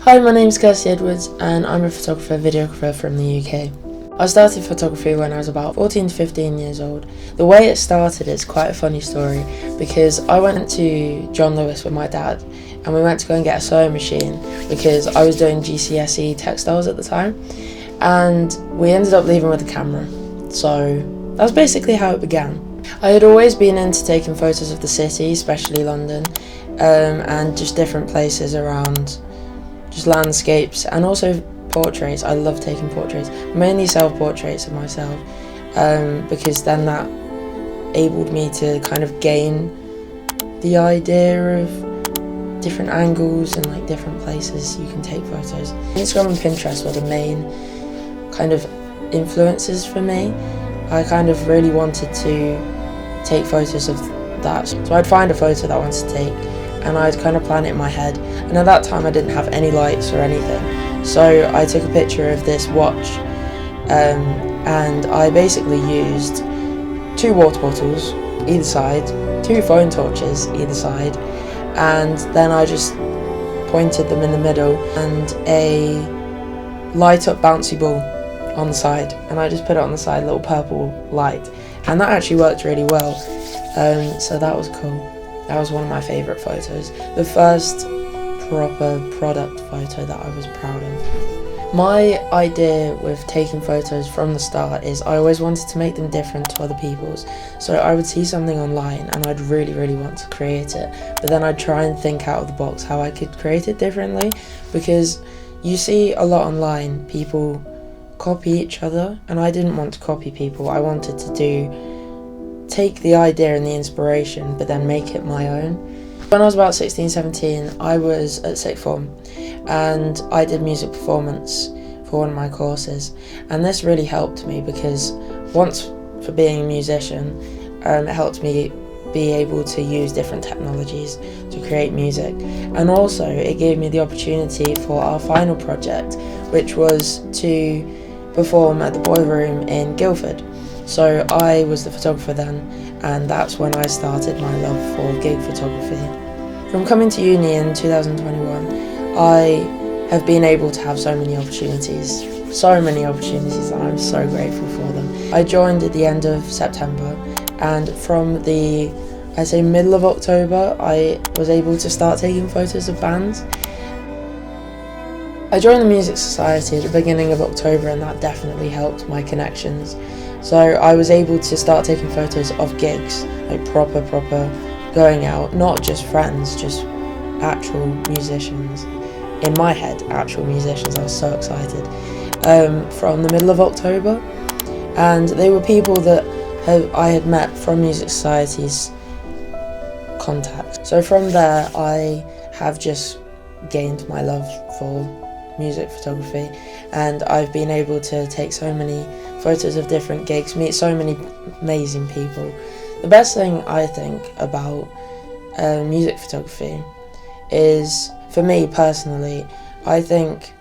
Hi, my name's Kirsty and I'm a photographer, videographer from the UK. I started photography when I was about 14 to 15 years old. The way it started is quite a funny story because I went to John Lewis with my dad and we went to go and get a sewing machine because I was doing GCSE textiles at the time, and we ended up leaving with a camera. So that's basically how it began. I had always been into taking photos of the city, especially London, and just different places around, just landscapes and also portraits. I love taking portraits, mainly self-portraits of myself, because then that enabled me to kind of gain the idea of different angles and like different places you can take photos. Instagram and Pinterest were the main kind of influences for me. I kind of really wanted to take photos of that, so I'd find a photo that I wanted to take and I'd kind of plan it in my head, and at that time I didn't have any lights or anything, so I took a picture of this watch, and I basically used 2 water bottles either side, 2 phone torches either side, and then I just pointed them in the middle and a light up bouncy ball on the side, and I just put it on the side, a little purple light, and that actually worked really well, so that was cool. That was one of my favourite photos, the first proper product photo that I was proud of. My idea with taking photos from the start is I always wanted to make them different to other people's. So I would see something online and I'd really want to create it, but then I'd try and think out of the box how I could create it differently, because you see a lot online, people copy each other, and I didn't want to copy people. I wanted to take the idea and the inspiration but then make it my own. When I was about 16, 17, I was at sixth form and I did music performance for one of my courses, and this really helped me because once for being a musician, it helped me be able to use different technologies to create music, and also it gave me the opportunity for our final project, which was to perform at the Boiler Room in Guildford. So I was the photographer then, and that's when I started my love for gig photography. From coming to uni in 2021, I have been able to have so many opportunities, and I'm so grateful for them. I joined at the end of September, and from the, I'd say, middle of October, I was able to start taking photos of bands. I joined the Music Society at the beginning of October, and that definitely helped my connections. So I was able to start taking photos of gigs, like proper going out, not just friends, just actual musicians. In my head, actual musicians. I was so excited. From the middle of October, and they were people that I had met from Music Society's contacts. So from there, I have just gained my love for music photography, and I've been able to take so many photos of different gigs, meet so many amazing people. The best thing I think about music photography is, for me personally, I think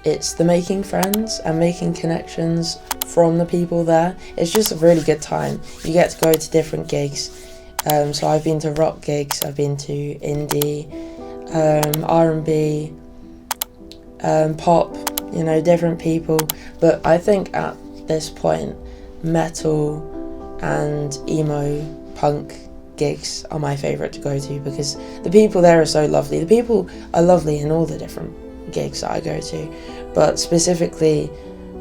it's the making friends and making connections from the people there. It's just a really good time. You get to go to different gigs. So I've been to rock gigs, I've been to indie, R&B, pop, different people, but I think at this point metal and emo punk gigs are my favourite to go to because the people there are so lovely. The people are lovely in all the different gigs that I go to, but specifically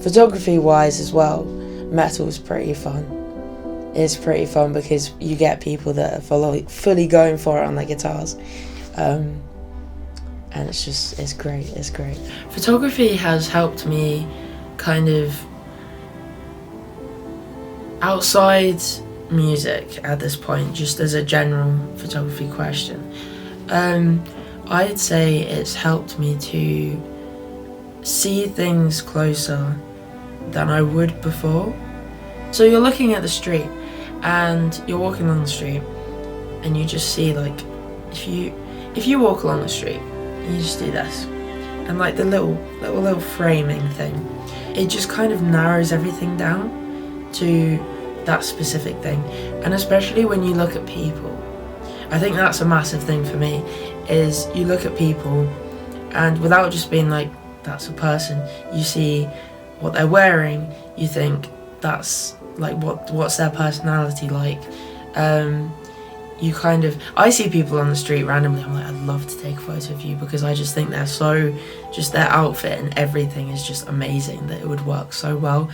photography wise as well, metal's pretty fun. It's pretty fun because you get people that are fully going for it on their guitars, and it's great. Photography has helped me kind of outside music at this point, just as a general photography question. I'd say it's helped me to see things closer than I would before. So you're looking at the street and you're walking along the street and you just see, like, if you walk along the street, you just do this, and like the little framing thing, it just kind of narrows everything down to that specific thing. And especially when you look at people, I think that's a massive thing for me, is you look at people and without just being like, that's a person, you see what they're wearing, you think that's like what's their personality like. You kind of, I see people on the street randomly, I'm like, I'd love to take a photo of you, because I just think they're so, just their outfit and everything is just amazing, that it would work so well.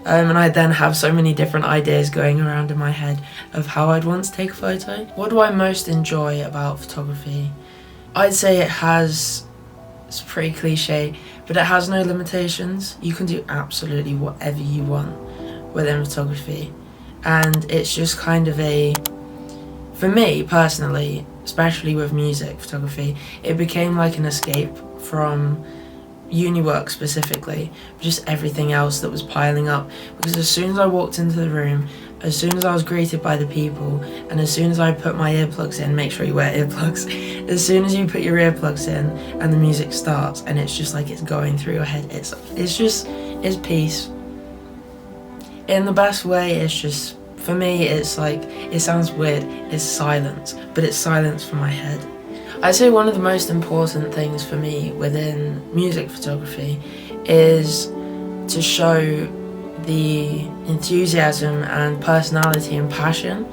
And I then have so many different ideas going around in my head of how I'd want to take a photo. What do I most enjoy about photography? I'd say it's pretty cliche, but it has no limitations. You can do absolutely whatever you want within photography. And it's just kind of for me personally, especially with music photography, it became like an escape from uni work specifically, just everything else that was piling up, because as soon as I walked into the room, as soon as I was greeted by the people, and as soon as I put my earplugs in, make sure you wear earplugs, as soon as you put your earplugs in and the music starts and it's just like it's going through your head, it's peace. In the best way, it's just, for me, it's like, it sounds weird, it's silence, but it's silence for my head. I'd say one of the most important things for me within music photography is to show the enthusiasm and personality and passion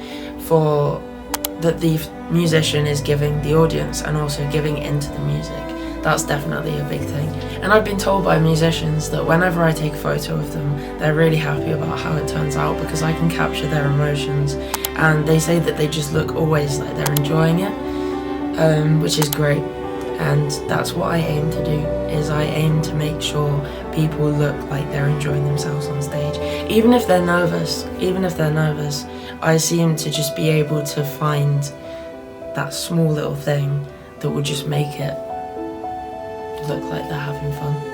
that the musician is giving the audience, and also giving into the music. That's definitely a big thing. And I've been told by musicians that whenever I take a photo of them, they're really happy about how it turns out, because I can capture their emotions, and they say that they just look always like they're enjoying it. Which is great, and that's what I aim to do, is I aim to make sure people look like they're enjoying themselves on stage. Even if they're nervous, I seem to just be able to find that small little thing that will just make it look like they're having fun.